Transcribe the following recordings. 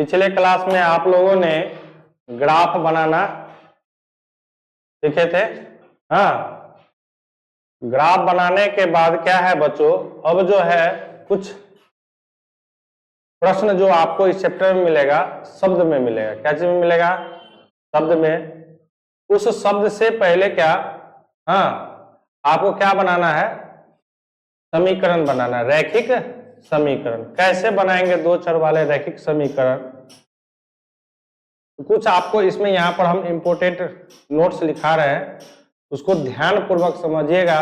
पिछले क्लास में आप लोगों ने ग्राफ बनाना सीखे थे। हाँ, ग्राफ बनाने के बाद क्या है बच्चों, अब जो है कुछ प्रश्न जो आपको इस चैप्टर में मिलेगा, शब्द में मिलेगा। क्या चीज में मिलेगा? शब्द में। उस शब्द से पहले क्या, हाँ, आपको क्या बनाना है? समीकरण बनाना है, रैखिक समीकरण। कैसे बनाएंगे दो चर वाले रैखिक समीकरण? कुछ आपको इसमें यहाँ पर हम इंपोर्टेंट नोट्स लिखा रहे हैं, उसको ध्यान पूर्वक समझिएगा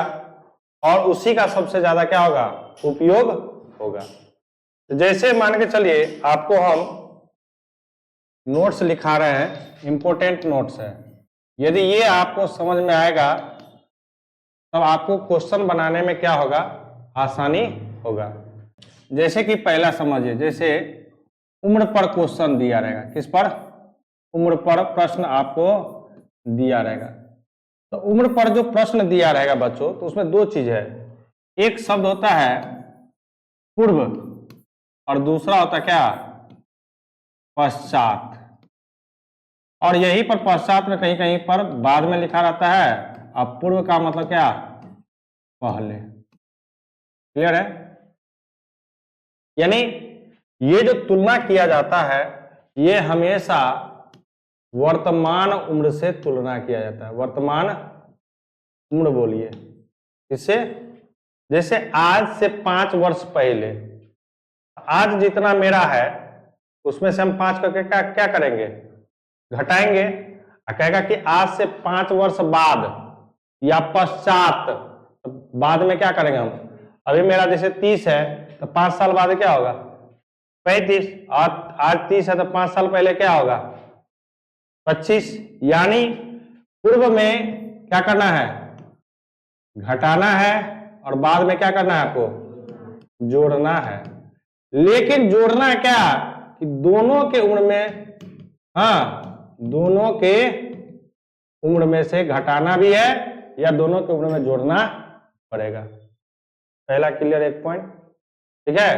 और उसी का सबसे ज्यादा क्या होगा? उपयोग होगा। तो जैसे मान के चलिए आपको हम नोट्स लिखा रहे हैं, इंपोर्टेंट नोट्स है, यदि ये आपको समझ में आएगा तब आपको क्वेश्चन बनाने में क्या होगा? आसानी होगा। जैसे कि पहला समझिए, जैसे उम्र पर क्वेश्चन दिया रहेगा। किस पर? उम्र पर प्रश्न आपको दिया रहेगा। तो उम्र पर जो प्रश्न दिया रहेगा बच्चों, तो उसमें दो चीज है। एक शब्द होता है पूर्व और दूसरा होता है क्या? पश्चात। और यही पर पश्चात में कहीं कहीं पर बाद में लिखा रहता है, अब पूर्व का मतलब क्या? पहले। क्लियर है? यानी ये जो तुलना किया जाता है, ये हमेशा वर्तमान उम्र से तुलना किया जाता है। वर्तमान उम्र बोलिए इससे, जैसे आज से 5 वर्ष पहले, आज जितना मेरा है उसमें से हम 5 करके क्या क्या करेंगे? घटाएंगे। कहेगा कि आज से 5 वर्ष बाद या पश्चात, तो बाद में क्या करेंगे हम? अभी मेरा जैसे 30 है तो 5 साल बाद क्या होगा? 35। और आज 30 है तो 5 साल पहले क्या होगा? 25। यानी पूर्व में क्या करना है? घटाना है और बाद में क्या करना है? आपको जोड़ना है। लेकिन जोड़ना है क्या? कि दोनों के उम्र में, हाँ, दोनों के उम्र में से घटाना भी है या दोनों के उम्र में जोड़ना पड़ेगा। पहला क्लियर, एक पॉइंट। ठीक है,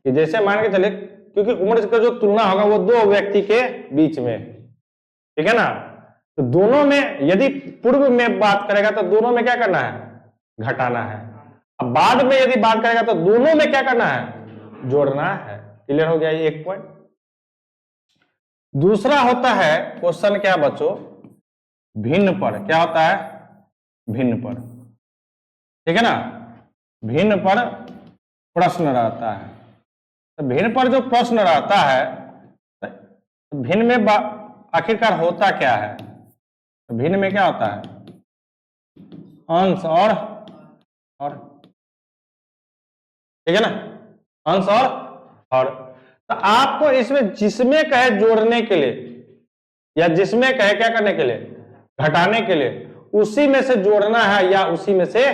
कि जैसे मान के चले, क्योंकि उम्र का जो तुलना होगा वो दो व्यक्ति के बीच में, ठीक है ना, तो दोनों में यदि पूर्व में बात करेगा तो दोनों में क्या करना है? घटाना है। अब बाद में यदि बात करेगा तो दोनों में क्या करना है? जोड़ना है। क्लियर हो गया ये एक पॉइंट। दूसरा होता है क्वेश्चन क्या बच्चों? भिन्न पर। क्या होता है? भिन्न पर। ठीक है ना, भिन्न पर प्रश्न रहता है। तो भिन्न पर जो प्रश्न रहता है, तो भिन्न में आखिरकार होता क्या है? तो भिन्न में क्या होता है? अंश और ठीक है ना, अंश और तो आपको इसमें जिसमें कहे जोड़ने के लिए या जिसमें कहे क्या करने के लिए? घटाने के लिए, उसी में से जोड़ना है या उसी में से,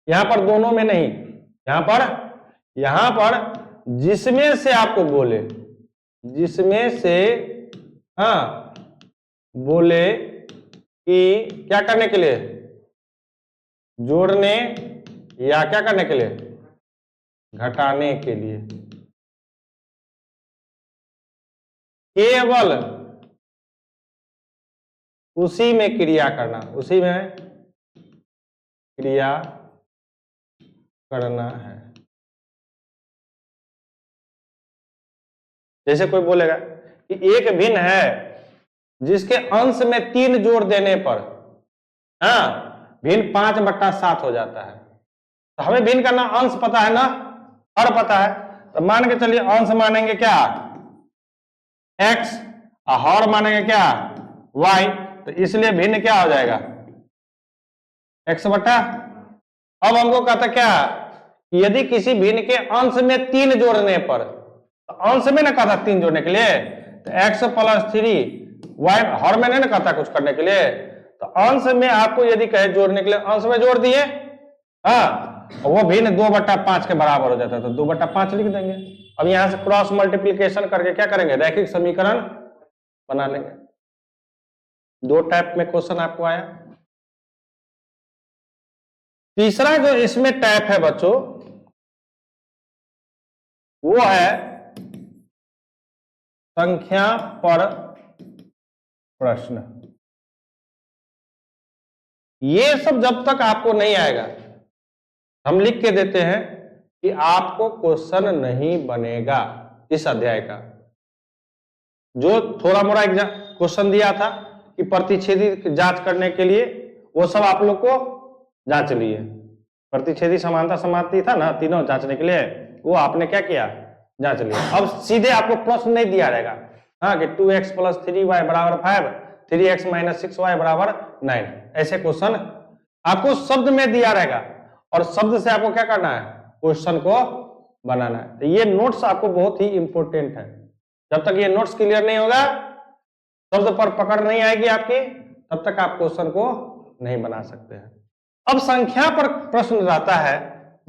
यहां पर दोनों में नहीं, यहां पर जिसमें से आपको बोले, जिसमें से, हाँ, बोले कि क्या करने के लिए? जोड़ने या क्या करने के लिए? घटाने के लिए। केवल उसी में क्रिया करना, उसी में क्रिया करना है। जैसे कोई बोलेगा कि एक भिन्न है जिसके अंश में 3 जोड़ देने पर, हाँ, भिन्न 5/7 हो जाता है। तो हमें भिन्न करना, अंश पता है ना, हर पता है, तो मान के चलिए अंश मानेंगे क्या? x और हर मानेंगे क्या? y। तो इसलिए भिन्न क्या हो जाएगा? x बटा। अब हमको कहता क्या? यदि किसी भिन्न के अंश में 3 जोड़ने पर, तो अंश में ना कहता 3 जोड़ने के लिए, तो x + 3 y, हर में नहीं ना कहता कुछ करने के लिए, तो अंश में आपको यदि कहे जोड़ने के लिए, अंश में जोड़ दिए, हाँ, वो भिन्न 2/5 के बराबर हो जाता है, तो 2/5 लिख देंगे। अब यहां से क्रॉस मल्टीप्लीकेशन करके क्या करेंगे? रैखिक समीकरण बना लेंगे। 2 टाइप में क्वेश्चन आपको आया। तीसरा जो इसमें टाइप है बच्चों, वो है संख्या पर प्रश्न। ये सब जब तक आपको नहीं आएगा, हम लिख के देते हैं कि आपको क्वेश्चन नहीं बनेगा इस अध्याय का। जो थोड़ा मोड़ा क्वेश्चन दिया था कि प्रतिच्छेदी जांच करने के लिए, वो सब आप लोग को जांच लिए। प्रतिच्छेदी समानता समाप्ति था ना, तीनों जांचने के लिए, वो आपने क्या किया, जांच लिया। अब सीधे आपको प्रश्न नहीं दिया रहेगा हाँ कि 2x + 3y = 5, 3x - 6y = 9, ऐसे क्वेश्चन आपको शब्द में दिया रहेगा और शब्द से आपको क्या करना है, क्वेश्चन को बनाना है। तो ये नोट्स आपको बहुत ही इंपॉर्टेंट है। जब तक ये नोट्स क्लियर नहीं होगा, शब्द पर पकड़ नहीं आएगी आपकी, तब तक आप क्वेश्चन को नहीं बना सकते हैं। अब संख्या पर प्रश्न रहता है,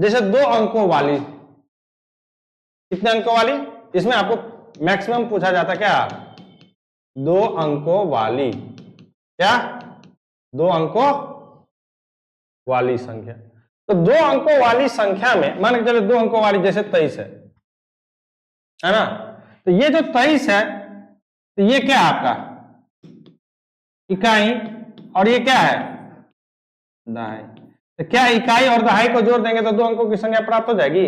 जैसे 2 अंकों वाली, कितने अंकों वाली, इसमें आपको मैक्सिमम पूछा जाता है क्या, 2 अंकों वाली, क्या 2 अंकों वाली संख्या। तो 2 अंकों वाली संख्या में मान के चलो 2 अंकों वाली, जैसे 23 है ना। तो ये जो 23 है, तो ये क्या है आपका इकाई, और ये क्या है दहाई। तो क्या इकाई और दहाई को जोड़ देंगे तो 2 अंकों की संख्या प्राप्त हो जाएगी।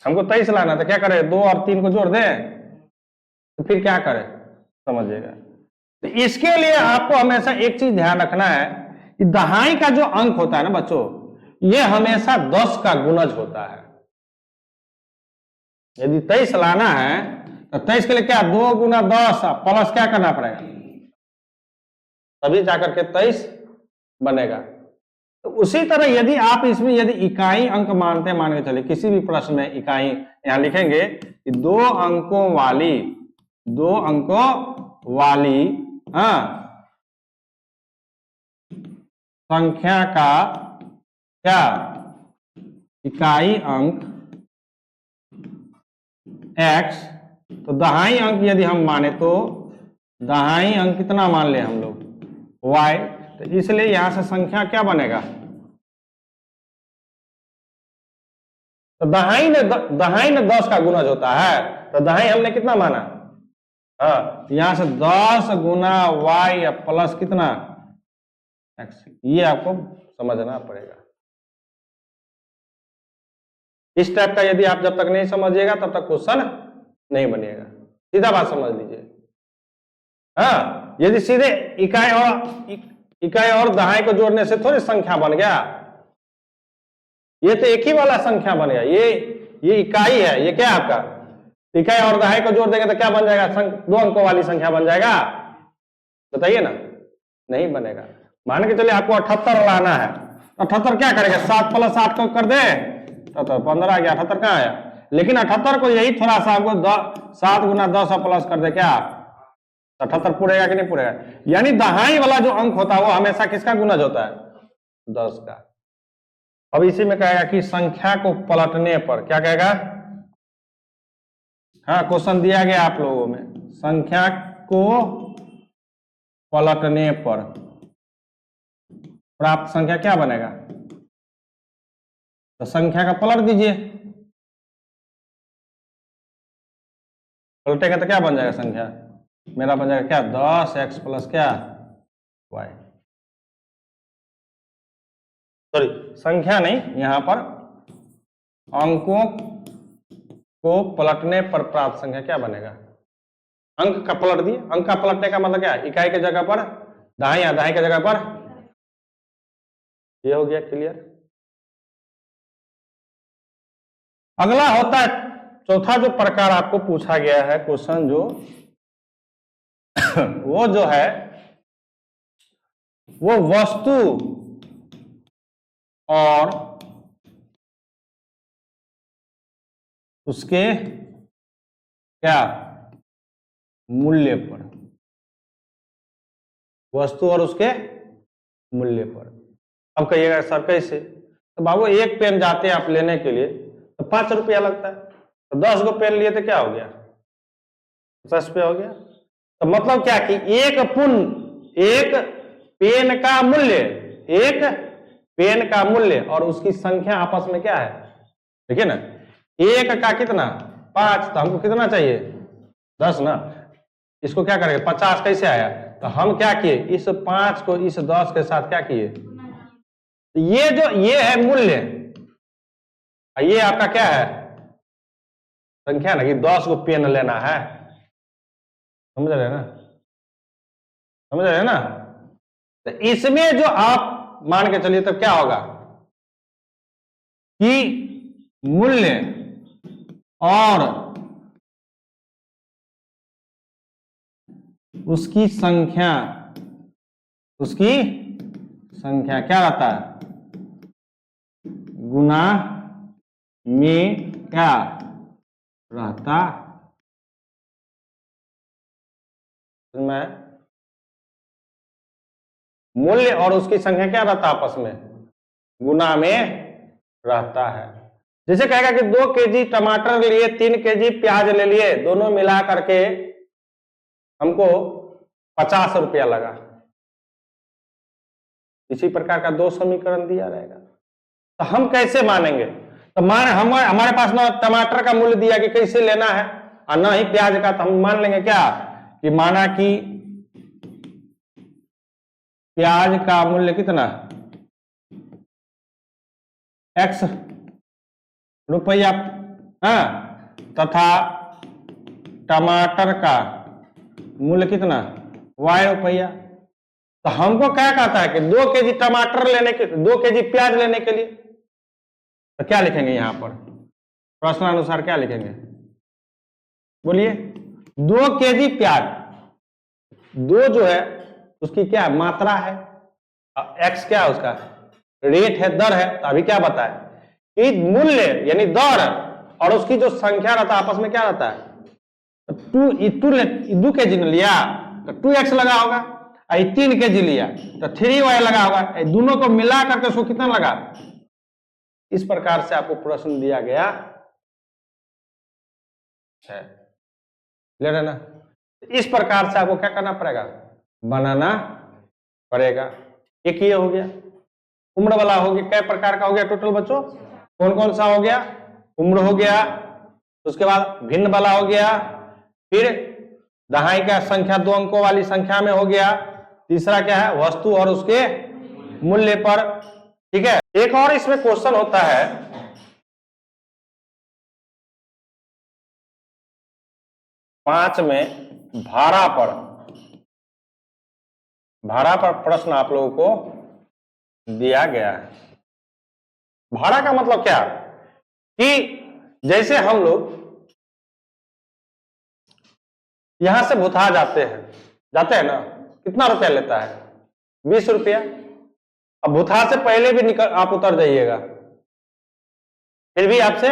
हमको 23 लाना था, क्या करें, 2 और 3 को जोड़ दें, तो फिर क्या करें, समझिएगा। तो इसके लिए आपको हमेशा एक चीज ध्यान रखना है कि दहाई का जो अंक होता है ना बच्चों, ये हमेशा 10 का गुणज होता है। यदि 23 लाना है तो 23 के लिए क्या 2 × 10 प्लस क्या करना पड़ेगा, तभी जाकर के 23 बनेगा। तो उसी तरह यदि आप इसमें यदि इकाई अंक मानते, मान के चले किसी भी प्रश्न में इकाई, यहां लिखेंगे कि 2 अंकों वाली संख्या का क्या इकाई अंक x, तो दहाई अंक यदि हम माने तो दहाई अंक कितना मान ले हम लोग y, तो इसलिए यहां से संख्या क्या बनेगा, तो दहाई ने 10 का गुणज होता है, तो दहाई हमने कितना माना, हाँ, यहां से 10 × y प्लस कितना x, ये आपको समझना पड़ेगा। इस टाइप का यदि आप जब तक नहीं समझिएगा तब तक क्वेश्चन नहीं बनेगा, सीधा बात समझ लीजिए। हाँ, यदि सीधे इकाई और दहाई को जोड़ने से थोड़ी संख्या बन गया, ये तो एक ही वाला संख्या बन गया, ये इकाई है, ये क्या है आपका इकाई और दहाई को जोड़ देंगे तो क्या बन जाएगा, 2 अंकों वाली संख्या बन जाएगा, बताइए ना, नहीं बनेगा। मान के चलिए आपको 78 लाना है, 78 क्या करेगा, 7 + 8 को कर दे तो 15 आ गया, 78 कहाँ आया, लेकिन 78 को यही थोड़ा सा आपको 7 × 10 प्लस कर दे, क्या 78 पूरेगा कि नहीं पूरेगा। यानी दहाई वाला जो अंक होता है वो हमेशा किसका गुणज होता है, 10 का। अब इसी में कहेगा कि संख्या को पलटने पर, क्या कहेगा, हाँ क्वेश्चन दिया गया आप लोगों में, संख्या को पलटने पर प्राप्त संख्या क्या बनेगा, तो संख्या का पलट दीजिए, पलटेगा तो क्या बन जाएगा, संख्या मेरा बन जाएगा क्या 10x + क्या y, सॉरी संख्या नहीं, यहां पर अंकों को पलटने पर प्राप्त संख्या क्या बनेगा, अंक का पलट दिए। अंक का पलटने का मतलब क्या है, इकाई के जगह पर दहाई या दहाई के जगह पर, ये हो गया क्लियर। अगला होता है चौथा जो प्रकार आपको पूछा गया है क्वेश्चन, जो वो जो है वो वस्तु और उसके क्या मूल्य पर, वस्तु और उसके मूल्य पर। अब कहिएगा सर कैसे, तो बाबू एक पेन जाते हैं आप लेने के लिए तो 5 रुपया लगता है, तो 10 गो पेन लिए तो क्या हो गया, 50 रुपया हो गया। तो मतलब क्या कि एक पेन का मूल्य और उसकी संख्या आपस में क्या है, देखिए ना, एक का कितना 5, तो हमको कितना चाहिए 10 ना, इसको क्या करेंगे 50 कैसे आया, तो हम क्या किए इस 5 को इस 10 के साथ क्या किए, ये जो ये है मूल्य, ये आपका क्या है संख्या ना, कि 10 को पेन लेना है, समझ रहे हैं ना, समझ रहे हैं ना। तो इसमें जो आप मान के चलिए तब क्या होगा कि मूल्य और उसकी संख्या क्या रहता है, गुना में क्या रहता में, मूल्य और उसकी संख्या क्या रहता है आपस में, गुना में रहता है। जैसे कहेगा कि 2 केजी टमाटर लिए, 3 केजी प्याज ले लिए, दोनों मिला करके हमको 50 रुपया लगा, इसी प्रकार का 2 समीकरण दिया रहेगा। तो हम कैसे मानेंगे, तो हमारे पास ना टमाटर का मूल्य दिया कि कैसे लेना है और ना ही प्याज का, तो हम मान लेंगे क्या कि माना कि प्याज का मूल्य कितना x रुपया तथा टमाटर का मूल्य कितना y रुपया। तो हमको क्या कहता है कि 2 केजी टमाटर लेने के 2 केजी प्याज लेने के लिए, तो क्या लिखेंगे यहां पर प्रश्नानुसार क्या लिखेंगे, बोलिए 2 केजी प्याज, 2 जो है उसकी क्या मात्रा है, x क्या है उसका रेट है, दर है। तो अभी क्या बताए कि मूल्य यानी दर और उसकी जो संख्या रहता है आपस में क्या रहता है, 2 केजी ने लिया तो 2x लगा होगा, 3 केजी लिया तो 3y लगा होगा, दोनों को मिला करके उसको कितना लगा। इस प्रकार से आपको प्रश्न दिया गया है, ले रहे ना। इस प्रकार से आपको क्या करना पड़ेगा, बनाना पड़ेगा। एक ये हो गया उम्र वाला हो गया, कै प्रकार का हो गया टोटल बच्चों, कौन कौन सा हो गया, उम्र हो गया, उसके बाद भिन्न वाला हो गया, फिर दहाई का संख्या 2 अंकों वाली संख्या में हो गया, तीसरा क्या है वस्तु और उसके मूल्य पर। ठीक है, एक और इसमें क्वेश्चन होता है, पांच में भाड़ा पर प्रश्न आप लोगों को दिया गया है। भाड़ा का मतलब क्या कि जैसे हम लोग यहां से भुतहा जाते हैं ना, कितना रुपया लेता है 20 रुपया। अब भुतहा से पहले भी आप उतर जाइएगा, फिर भी आपसे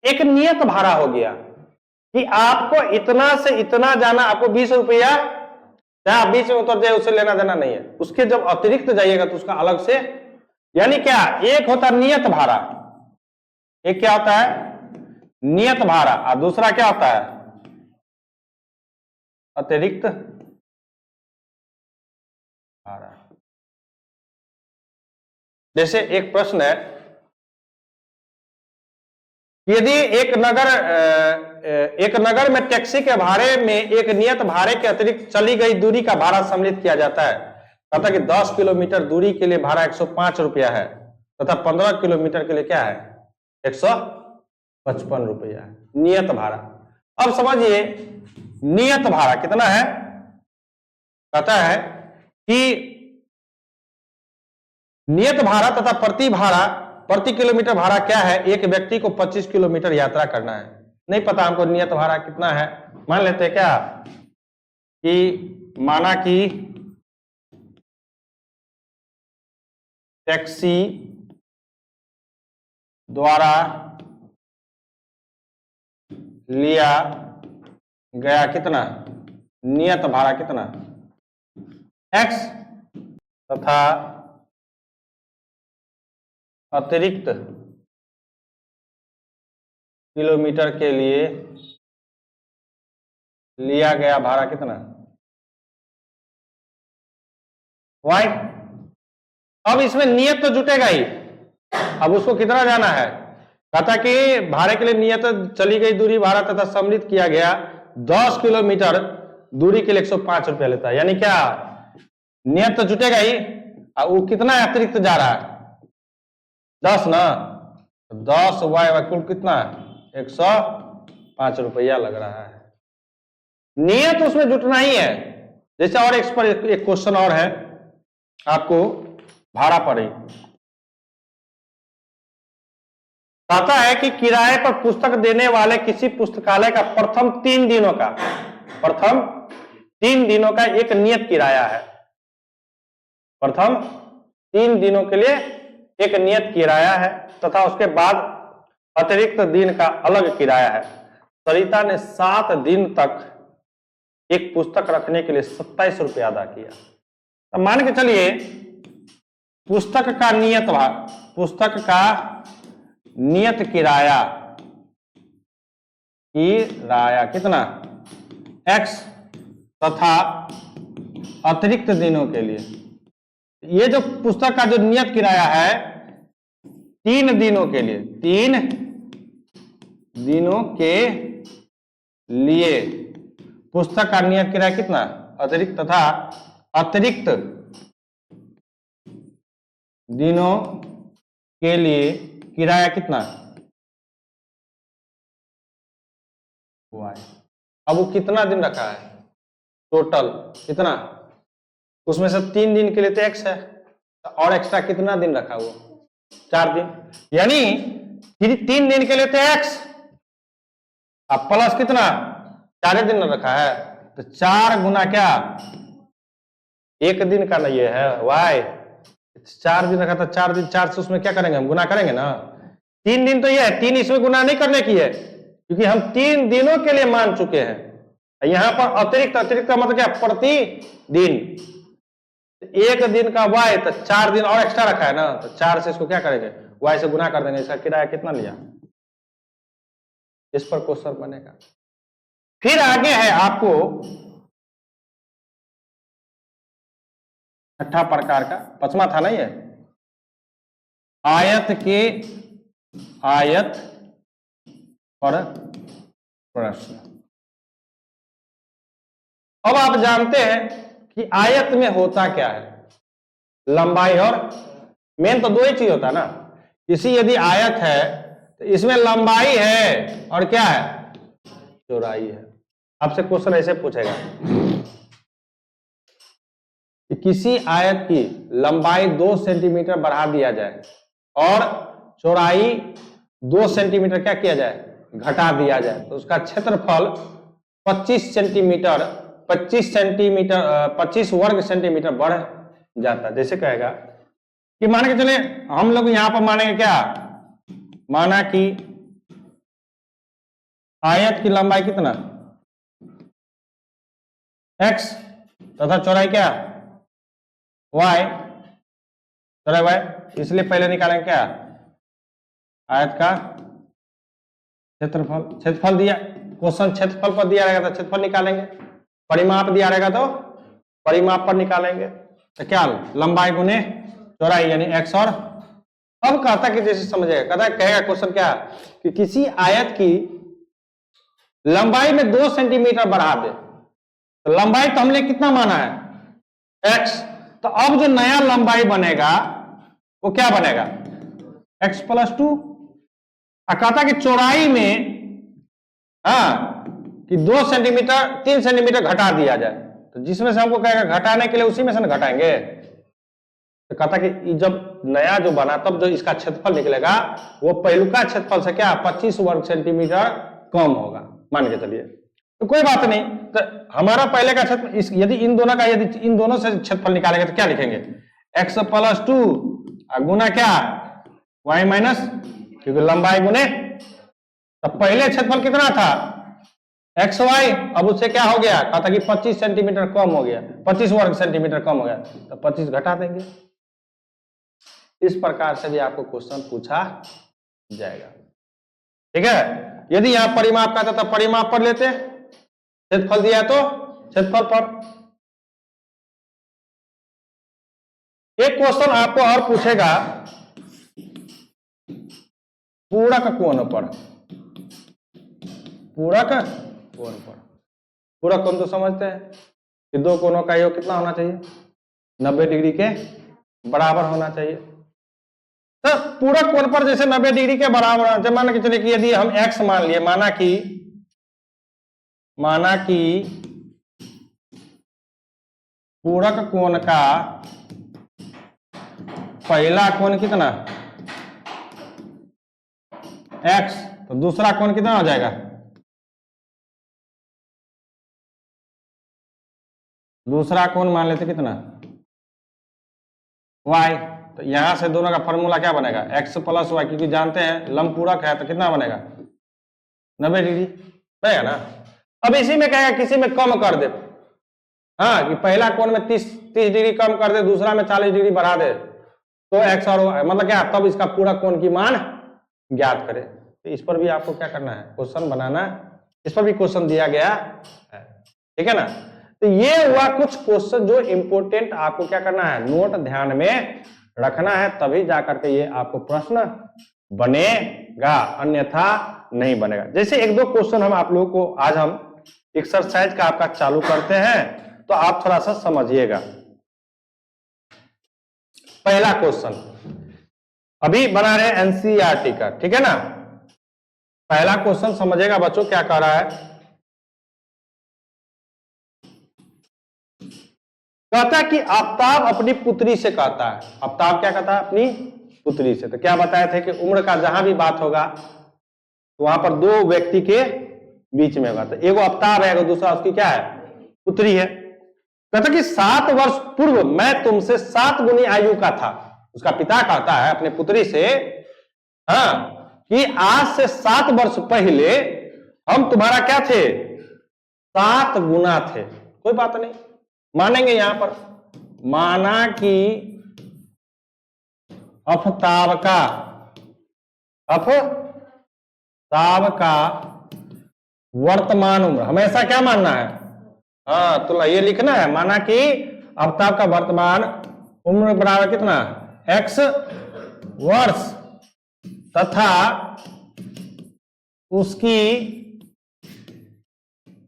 एक नियत भाड़ा हो गया कि आपको इतना से इतना जाना, आपको 20 रुपया, चाहे आप बीच में उतर जाए उससे लेना देना नहीं है, उसके जब अतिरिक्त जाइएगा तो उसका अलग से, यानी क्या एक होता है नियत भाड़ा, एक क्या होता है नियत भाड़ा और दूसरा क्या होता है अतिरिक्त भाड़ा। जैसे एक प्रश्न है, यदि एक नगर में टैक्सी के भाड़े में एक नियत भाड़े के अतिरिक्त चली गई दूरी का भाड़ा सम्मिलित किया जाता है, कहता कि 10 किलोमीटर दूरी के लिए भाड़ा 105 रुपया है तथा 15 किलोमीटर के लिए क्या है 155 रुपया है नियत भाड़ा। अब समझिए नियत भाड़ा कितना है, कहता है कि नियत भाड़ा तथा प्रति किलोमीटर भाड़ा क्या है, एक व्यक्ति को 25 किलोमीटर यात्रा करना है। नहीं पता हमको नियत भाड़ा कितना है, मान लेते हैं क्या कि माना कि टैक्सी द्वारा लिया गया कितना नियत भाड़ा कितना x तथा अतिरिक्त किलोमीटर के लिए लिया गया भाड़ा कितना y। अब इसमें नियत तो जुटेगा ही, अब उसको कितना जाना है, कहता कि भाड़े के लिए नियत चली गई दूरी भाड़ा तथा सम्मिलित किया गया 10 किलोमीटर दूरी के लिए 105 रुपया लेता है, यानी क्या नियत तो जुटेगा ही, वो कितना अतिरिक्त जा रहा है 10 ना, 10 वाई कुल कितना 105 रुपया लग रहा है। नियत उसमें जुटना ही है। जैसे और एक क्वेश्चन और है आपको भाड़ा पर ही कहता है कि किराए पर पुस्तक देने वाले किसी पुस्तकालय का प्रथम 3 दिनों का एक नियत किराया है। प्रथम 3 दिनों के लिए एक नियत किराया है तथा उसके बाद अतिरिक्त दिन का अलग किराया है। सरिता ने 7 दिन तक एक पुस्तक रखने के लिए 27 रुपया अदा किया। तो मान के चलिए पुस्तक का नियत किराया कितना x तथा अतिरिक्त दिनों के लिए, ये जो पुस्तक का जो नियत किराया है 3 दिनों के लिए, 3 दिनों के लिए पुस्तक का नियत किराया कितना अतिरिक्त तथा अतिरिक्त दिनों के लिए किराया कितना अब वो कितना दिन रखा है टोटल कितना, उसमें से 3 दिन के लिए तो x है और एक्स्ट्रा कितना दिन रखा वो 4 दिन, यानी 3 दिन के लिए तो x अब प्लस कितना 4 दिन रखा है, तो 4 गुना क्या 1 दिन का नहीं है y, 4 दिन रखा था 4 दिन, 4 से उसमें क्या करेंगे हम गुना करेंगे ना, 3 दिन तो ये है, 3 इसमें गुना नहीं करने की है क्योंकि हम 3 दिनों के लिए मान चुके हैं। यहां पर अतिरिक्त का मतलब क्या प्रति दिन, 1 दिन का y तो 4 दिन और एक्स्ट्रा रखा है ना, तो 4 से इसको क्या करेंगे y से गुना कर देंगे, इसका किराया कितना लिया, इस पर क्वेश्चन बनेगा। फिर आगे है आपको 6ठा प्रकार का 5वां था नहीं है, आयत पर प्रश्न। अब आप जानते हैं कि आयत में होता क्या है, लंबाई और मेन तो 2 ही चीज होता है ना, इसी यदि आयत है तो इसमें लंबाई है और क्या है चौड़ाई है। आपसे क्वेश्चन ऐसे पूछेगा कि किसी आयत की लंबाई 2 सेंटीमीटर बढ़ा दिया जाए और चौड़ाई 2 सेंटीमीटर क्या किया जाए घटा दिया जाए, तो उसका क्षेत्रफल 25 वर्ग सेंटीमीटर बढ़ जाता है। जैसे कहेगा कि मान के चले हम लोग यहां पर मानेंगे क्या, माना कि आयत की लंबाई कितना x तथा चौड़ाई क्या y, चौड़ाई y, इसलिए पहले निकालेंगे क्या आयत का क्षेत्रफल दिया, क्वेश्चन क्षेत्रफल पर दिया रहेगा तो क्षेत्रफल निकालेंगे, परिमाप दिया रहेगा तो परिमाप पर निकालेंगे, तो क्या लंबाई गुने चौड़ाई यानी x। और अब कहता कि जैसे समझेगा कहेगा क्वेश्चन क्या कि किसी आयत की लंबाई में 2 सेंटीमीटर बढ़ा दे, तो लंबाई तो हमने कितना माना है x, तो अब जो नया लंबाई बनेगा वो क्या बनेगा x + 2। कहता कि चौड़ाई में कि 2 सेंटीमीटर 3 सेंटीमीटर घटा दिया जाए, तो जिसमें से हमको कहेगा घटाने के लिए उसी में से ना घटाएंगे, तो कहता कि जब नया जो बना तब जो इसका क्षेत्रफल निकलेगा वो पहलुका क्षेत्रफल से क्या 25 वर्ग सेंटीमीटर कम होगा, मान के चलिए। तो कोई बात नहीं, तो हमारा पहले का क्षेत्र यदि इन दोनों से क्षेत्रफल निकालेंगे तो क्या लिखेंगे x + 2 गुना क्या y माइनस, क्योंकि लंबाई गुने, तो पहले क्षेत्रफल कितना था xy, अब उससे क्या हो गया कहता कि 25 सेंटीमीटर कम हो गया, 25 वर्ग सेंटीमीटर कम हो गया, तो 25 घटा देंगे। इस प्रकार से भी आपको क्वेश्चन पूछा जाएगा, ठीक है। यदि यहां परिमाप का था तो परिमाप पर लेते, क्षेत्रफल दिया तो क्षेत्रफल पर। एक क्वेश्चन आपको और पूछेगा पूरक कोण पर, पूरक कोण पर। पूरक कोण तो समझते हैं कि दो कोणों का योग कितना होना चाहिए, 90 डिग्री के बराबर होना चाहिए। तो पूरक कोण पर जैसे 90 डिग्री के बराबर होना चाहिए, मान के चलिए कि यदि हम x मान लिए, माना कि पूरक कोण का पहला कोण कितना x, तो दूसरा कोण कितना हो जाएगा, दूसरा कोण मान लेते कितना y। तो यहां से दोनों का फॉर्मूला क्या बनेगा, x प्लस वाई, क्योंकि जानते हैं लंब पूरक है तो कितना बनेगा 90 डिग्री बनेगा ना। अब इसी में कहेगा किसी में कम कर दे, हाँ कि पहला कोण में 30 डिग्री कम कर दे, दूसरा में 40 डिग्री बढ़ा दे, तो x और y मतलब क्या, तब इसका पूरा कोण की मान ज्ञात करे। तो इस पर भी आपको क्या करना है, क्वेश्चन बनाना, इस पर भी क्वेश्चन दिया गया है, ठीक है ना। तो ये हुआ कुछ क्वेश्चन जो इंपोर्टेंट आपको क्या करना है, नोट ध्यान में रखना है, तभी जाकर के ये आपको प्रश्न बनेगा, अन्यथा नहीं बनेगा। जैसे एक दो क्वेश्चन हम आप लोगों को आज हम एक्सरसाइज का आपका चालू करते हैं, तो आप थोड़ा सा समझिएगा। पहला क्वेश्चन अभी बना रहे एनसीईआरटी का, ठीक है ना। पहला क्वेश्चन समझिएगा बच्चों, क्या कह रहा है, कहता है कि आफ्ताब अपनी पुत्री से कहता है, आफ्ताब क्या कहता है अपनी पुत्री से। तो क्या बताए थे कि उम्र का जहां भी बात होगा तो वहां पर दो व्यक्ति के बीच में होगा, तो एगो आफ्ताब है, दूसरा उसकी क्या है, पुत्री है। कहता कि 7 वर्ष पूर्व मैं तुमसे 7 गुनी आयु का था। उसका पिता कहता है अपने पुत्री से, हाँ, कि आज से 7 वर्ष पहले हम तुम्हारा क्या थे, 7 गुना थे। कोई बात नहीं, मानेंगे यहां पर, माना कि आफ्ताब का वर्तमान उम्र, हमेशा क्या मानना है, हाँ तो ये लिखना है, माना कि आफ्ताब का वर्तमान उम्र बराबर कितना x वर्ष तथा उसकी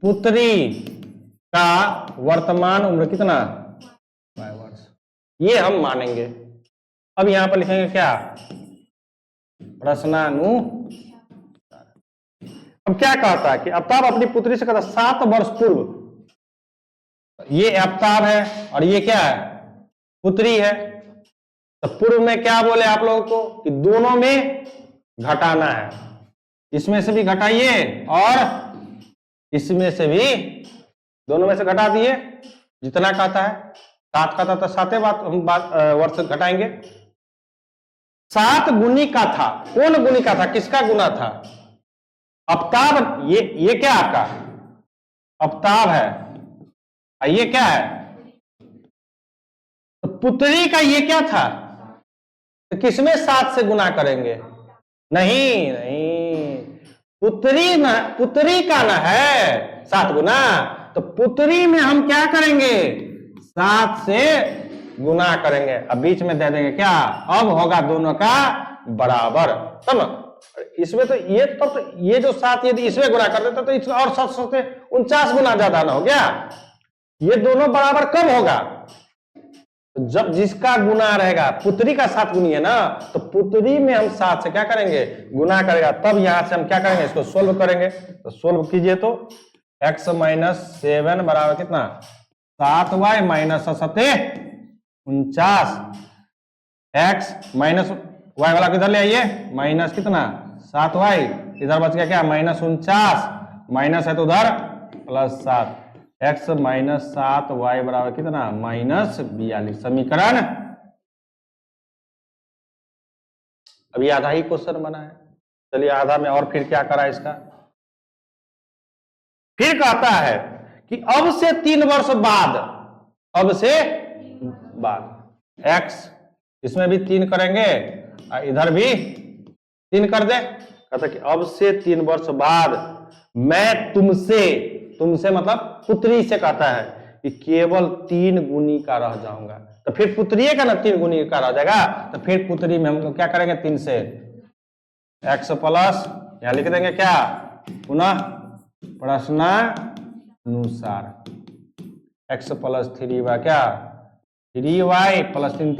पुत्री का वर्तमान उम्र कितना 5 वर्ष, ये हम मानेंगे। अब यहां पर लिखेंगे क्या, प्रश्नानुसार। अब क्या कहता है कि आफ्ताब अपनी पुत्री से कहता 7 वर्ष पूर्व, ये आफ्ताब है और ये क्या है, पुत्री है। तो पूर्व में क्या बोले आप लोगों को कि दोनों में घटाना है, इसमें से भी घटाइए और इसमें से भी, दोनों में से घटा दिए, जितना कहता है 7 कहता था 7 वर्ष घटाएंगे। 7 गुनी का था, कौन गुनी का था, किसका गुना था, आफ्ताब, ये क्या आपका आफ्ताब है, ये क्या है, तो पुत्री का ये क्या था, तो किसमें 7 से गुना करेंगे, नहीं, पुत्री का ना है 7 गुना, तो पुत्री में हम क्या करेंगे 7 से गुना करेंगे, अब बीच में दे देंगे क्या, अब होगा दोनों का बराबर, तब इसमें तो ये तो ये जो 7 यदि इसमें गुना कर देता तो इसमें और 7 से 49 गुना ज्यादा ना हो गया, ये दोनों बराबर कब होगा, जब जिसका गुना रहेगा, पुत्री का 7 गुनी है ना, तो पुत्री में हम 7 से क्या करेंगे गुना करेगा, तब यहां से हम क्या करेंगे, इसको सोल्व करेंगे। तो सोल्व कीजिए तो x - 7 बराबर कितना 7y - 7 49, x माइनस y वाला किधर ले आइए, माइनस कितना 7y, इधर बच गया क्या -49, माइनस है तो उधर +7, x - 7y बराबर कितना -42। समीकरण अभी आधा ही क्वेश्चन बना है, चलिए आधा में और फिर क्या करा इसका, फिर कहता है कि अब से 3 वर्ष बाद, अब से बाद x, इसमें भी 3 करेंगे और इधर भी 3 कर दे। कहता कि अब से 3 वर्ष बाद मैं तुमसे मतलब पुत्री से कहता है कि केवल 3 गुनी का रह जाऊंगा, तो फिर पुत्री का ना 3 गुनी का रह जाएगा, तो फिर पुत्री में हम लोग क्या करेंगे 3 से x प्लस, यहां लिख देंगे क्या, पुनः प्रश्नानुसार अनुसार x प्लस 3y क्या 3y प्लस 3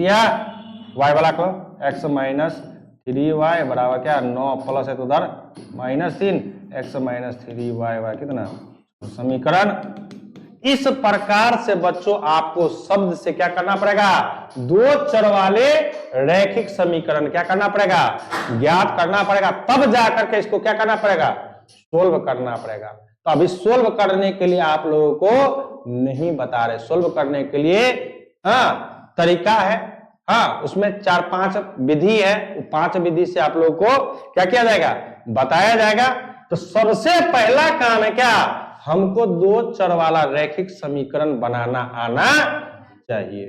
y वाला को x माइनस 3y बराबर क्या 9 प्लस है तो उधर -3 x माइनस 3y कितना समीकरण। इस प्रकार से बच्चों आपको शब्द से क्या करना पड़ेगा, दो चर वाले रैखिक समीकरण क्या करना पड़ेगा, ज्ञात करना पड़ेगा, तब जाकर के इसको क्या करना पड़ेगा, सोल्व करना पड़ेगा। तो अभी सोल्व करने के लिए आप लोगों को नहीं बता रहे, सोल्व करने के लिए तरीका है, उसमें 4-5 विधि है, 5 विधि से आप लोगों को क्या किया जाएगा, बताया जाएगा। तो सबसे पहला काम है क्या, हमको दो चर वाला रैखिक समीकरण बनाना आना चाहिए,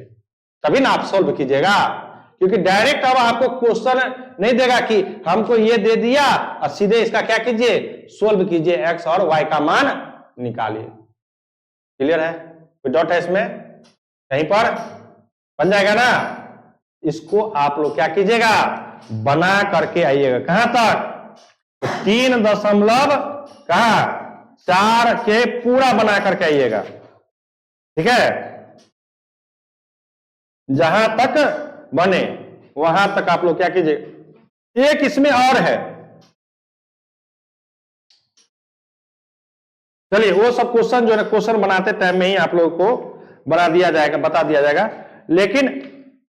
तभी ना आप सोल्व कीजिएगा। क्योंकि डायरेक्ट अब आपको क्वेश्चन नहीं देगा कि हमको ये दे दिया और सीधे इसका क्या कीजिए, सोल्व कीजिए, एक्स और वाई का मान निकालिए। क्लियर है, कोई डाउट है इसमें, कहीं पर बन जाएगा ना। इसको आप लोग क्या कीजिएगा, बना करके आइएगा कहां तक, 3.4 के पूरा बना करके आइएगा, ठीक है, जहां तक बने वहां तक आप लोग क्या कीजिए। एक इसमें और है, चलिए वो सब क्वेश्चन जो है क्वेश्चन बनाते टाइम में ही आप लोगों को बना दिया जाएगा, बता दिया जाएगा। लेकिन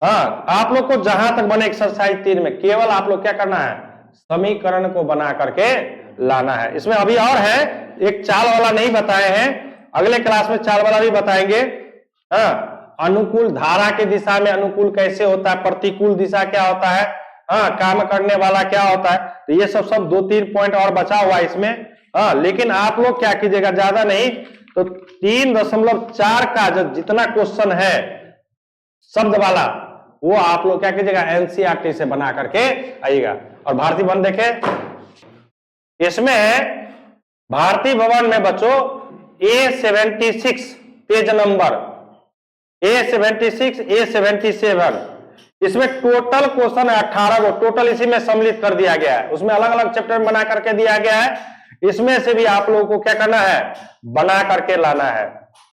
आप लोग को जहां तक बने एक्सरसाइज 3 में केवल आप लोग क्या करना है, समीकरण को बना करके लाना है। इसमें अभी और है, एक चाल वाला नहीं बताए हैं, अगले क्लास में चाल वाला भी बताएंगे। अनुकूल धारा की दिशा में अनुकूल कैसे होता है, प्रतिकूल दिशा क्या होता है, काम करने वाला क्या होता है, तो ये सब 2-3 पॉइंट और बचा हुआ है इसमें। लेकिन आप लोग क्या कीजिएगा, ज्यादा नहीं तो 3.4 का जितना क्वेश्चन है शब्द वाला, वो आप लोग क्या कीजिएगा, एनसीईआरटी से बना करके आइएगा। और भारतीय भवन देखे, इसमें भारतीय भवन में बच्चों A76 page number A76 A77, इसमें टोटल क्वेश्चन है 18 को, टोटल इसी में सम्मिलित कर दिया गया है। उसमें अलग अलग चैप्टर बना करके दिया गया है, इसमें से भी आप लोगों को क्या करना है, बना करके लाना है।